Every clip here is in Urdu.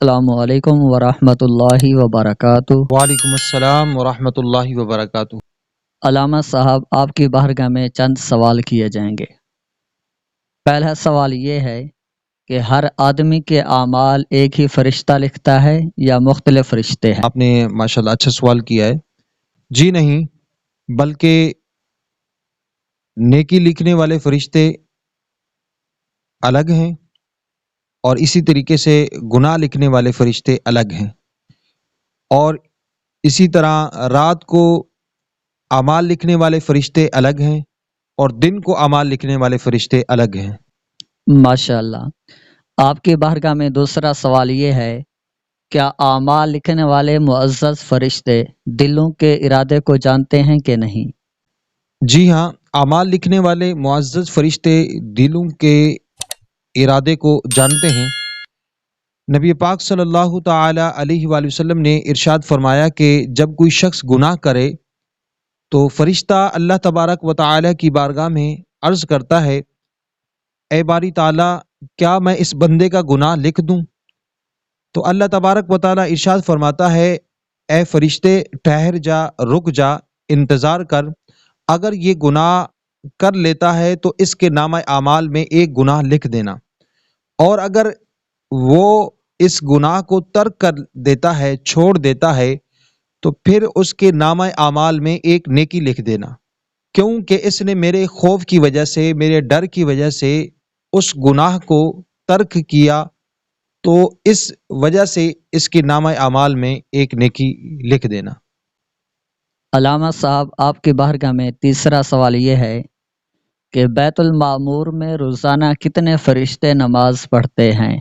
السلام علیکم ورحمۃ اللہ وبرکاتہ۔ وعلیکم السلام ورحمۃ اللہ وبرکاتہ۔ علامہ صاحب، آپ کی بارگاہ میں چند سوال کیے جائیں گے۔ پہلا سوال یہ ہے کہ ہر آدمی کے اعمال ایک ہی فرشتہ لکھتا ہے یا مختلف فرشتے ہیں؟ آپ نے ماشاءاللہ اچھا سوال کیا ہے۔ جی نہیں، بلکہ نیکی لکھنے والے فرشتے الگ ہیں اور اسی طریقے سے گناہ لکھنے والے فرشتے الگ ہیں، اور اسی طرح رات کو اعمال لکھنے والے فرشتے الگ ہیں اور دن کو اعمال لکھنے والے فرشتے الگ ہیں۔ ماشاء اللہ۔ آپ کی بارگاہ میں دوسرا سوال یہ ہے، کیا اعمال لکھنے والے معزز فرشتے دلوں کے ارادے کو جانتے ہیں کہ نہیں؟ جی ہاں، اعمال لکھنے والے معزز فرشتے دلوں کے ارادے کو جانتے ہیں۔ نبی پاک صلی اللہ تعالی علیہ وآلہ وسلم نے ارشاد فرمایا کہ جب کوئی شخص گناہ کرے تو فرشتہ اللہ تبارک و تعالی کی بارگاہ میں عرض کرتا ہے، اے باری تعالی، کیا میں اس بندے کا گناہ لکھ دوں؟ تو اللہ تبارک و تعالی ارشاد فرماتا ہے، اے فرشتے ٹھہر جا، رک جا، انتظار کر، اگر یہ گناہ کر لیتا ہے تو اس کے نامہ اعمال میں ایک گناہ لکھ دینا، اور اگر وہ اس گناہ کو ترک کر دیتا ہے، چھوڑ دیتا ہے، تو پھر اس کے نامہ اعمال میں ایک نیکی لکھ دینا، کیونکہ اس نے میرے خوف کی وجہ سے، میرے ڈر کی وجہ سے اس گناہ کو ترک کیا، تو اس وجہ سے اس کے نامہ اعمال میں ایک نیکی لکھ دینا۔ علامہ صاحب، آپ کی بارگاہ میں تیسرا سوال یہ ہے کہ بیت المعمور میں روزانہ کتنے فرشتے نماز پڑھتے ہیں؟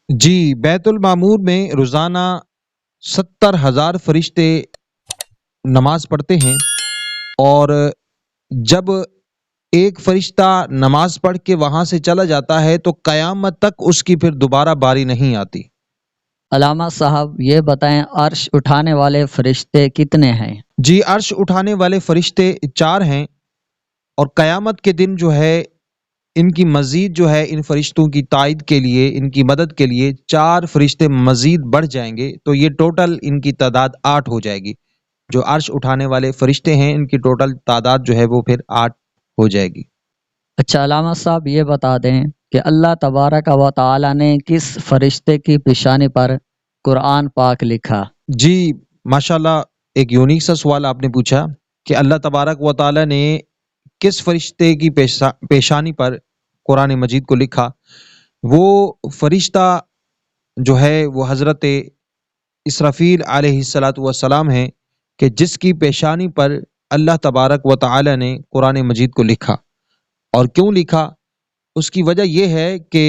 جی، بیت المعمور میں روزانہ 70,000 فرشتے نماز پڑھتے ہیں، اور جب ایک فرشتہ نماز پڑھ کے وہاں سے چلا جاتا ہے تو قیامت تک اس کی پھر دوبارہ باری نہیں آتی۔ علامہ صاحب، یہ بتائیں عرش اٹھانے والے فرشتے کتنے ہیں؟ جی، عرش اٹھانے والے فرشتے 4 ہیں، اور قیامت کے دن جو ہے ان کی مزید جو ہے ان فرشتوں کی تائید کے لیے، ان کی مدد کے لیے 4 فرشتے مزید بڑھ جائیں گے، تو یہ ٹوٹل ان کی تعداد 8 ہو جائے گی۔ جو عرش اٹھانے والے فرشتے ہیں ان کی ٹوٹل تعداد جو ہے وہ پھر 8 ہو جائے گی۔ اچھا علامہ صاحب، یہ بتا دیں کہ اللہ تبارک و تعالی نے کس فرشتے کی پیشانی پر قرآن پاک لکھا؟ جی ماشاءاللہ، ایک یونیک سا سوال آپ نے پوچھا کہ اللہ تبارک و تعالی نے کس فرشتے کی پیشانی پر قرآن مجید کو لکھا۔ وہ فرشتہ جو ہے وہ حضرت اسرافیل علیہ السلام ہیں، کہ جس کی پیشانی پر اللہ تبارک و تعالی نے قرآن مجید کو لکھا۔ اور کیوں لکھا؟ اس کی وجہ یہ ہے کہ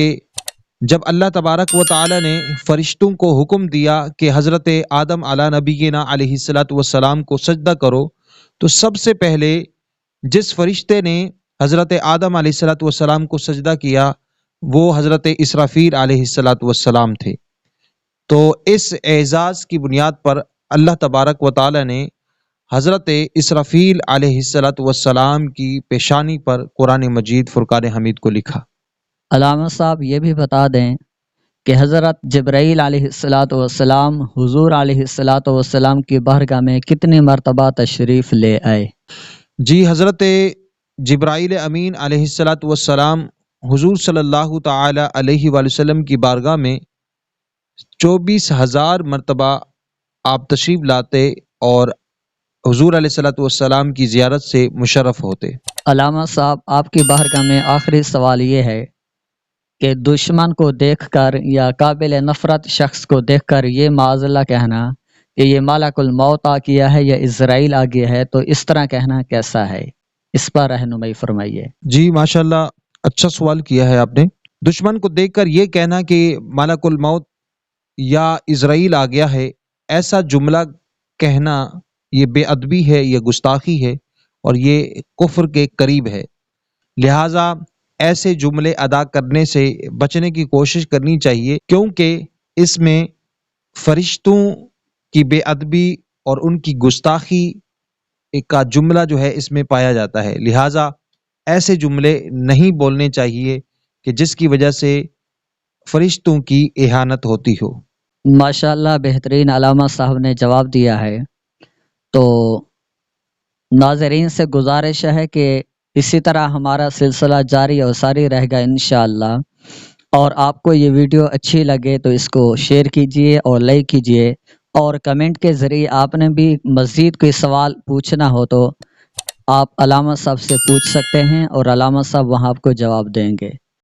جب اللہ تبارک و تعالی نے فرشتوں کو حکم دیا کہ حضرت آدم علی نبینا علیہ السلام کو سجدہ کرو، تو سب سے پہلے جس فرشتے نے حضرت آدم علیہ السلام کو سجدہ کیا وہ حضرت اسرافیل علیہ السلام تھے۔ تو اس اعزاز کی بنیاد پر اللہ تبارک و تعالی نے حضرت اسرافیل علیہ السلام کی پیشانی پر قرآن مجید فرقان حمید کو لکھا۔ علامہ صاحب، یہ بھی بتا دیں کہ حضرت جبرائیل علیہ السلام حضور علیہ السلام کی بارگاہ میں کتنی مرتبہ تشریف لے آئے؟ جی، حضرت جبرائیل امین علیہ السلام حضور صلی اللہ تعالی علیہ وآلہ وسلم کی بارگاہ میں 24,000 مرتبہ آپ تشریف لاتے اور حضور علیہ السلام کی زیارت سے مشرف ہوتے۔ علامہ صاحب، آپ کی بارگاہ میں آخری سوال یہ ہے کہ دشمن کو دیکھ کر یا قابل نفرت شخص کو دیکھ کر یہ معاذ اللہ کہنا کہ یہ ملک الموت آ گیا ہے یا اسرائیل آ گیا ہے، تو اس طرح کہنا کیسا ہے؟ اس پر رہنمائی فرمائیے۔ جی ماشاءاللہ، اچھا سوال کیا ہے آپ نے۔ دشمن کو دیکھ کر یہ کہنا کہ ملک الموت یا اسرائیل آ گیا ہے، ایسا جملہ کہنا یہ بے ادبی ہے، یہ گستاخی ہے، اور یہ کفر کے قریب ہے۔ لہٰذا ایسے جملے ادا کرنے سے بچنے کی کوشش کرنی چاہیے، کیونکہ اس میں فرشتوں کی بے ادبی اور ان کی گستاخی کا جملہ جو ہے اس میں پایا جاتا ہے۔ لہٰذا ایسے جملے نہیں بولنے چاہیے کہ جس کی وجہ سے فرشتوں کی اہانت ہوتی ہو۔ ماشاءاللہ بہترین علامہ صاحب نے جواب دیا ہے۔ تو ناظرین سے گزارش ہے کہ اسی طرح ہمارا سلسلہ جاری اور ساری رہے گا انشاءاللہ۔ اور آپ کو یہ ویڈیو اچھی لگے تو اس کو شیئر کیجئے اور لائک کیجئے، اور کمنٹ کے ذریعے آپ نے بھی مزید کوئی سوال پوچھنا ہو تو آپ علامہ صاحب سے پوچھ سکتے ہیں اور علامہ صاحب وہاں آپ کو جواب دیں گے۔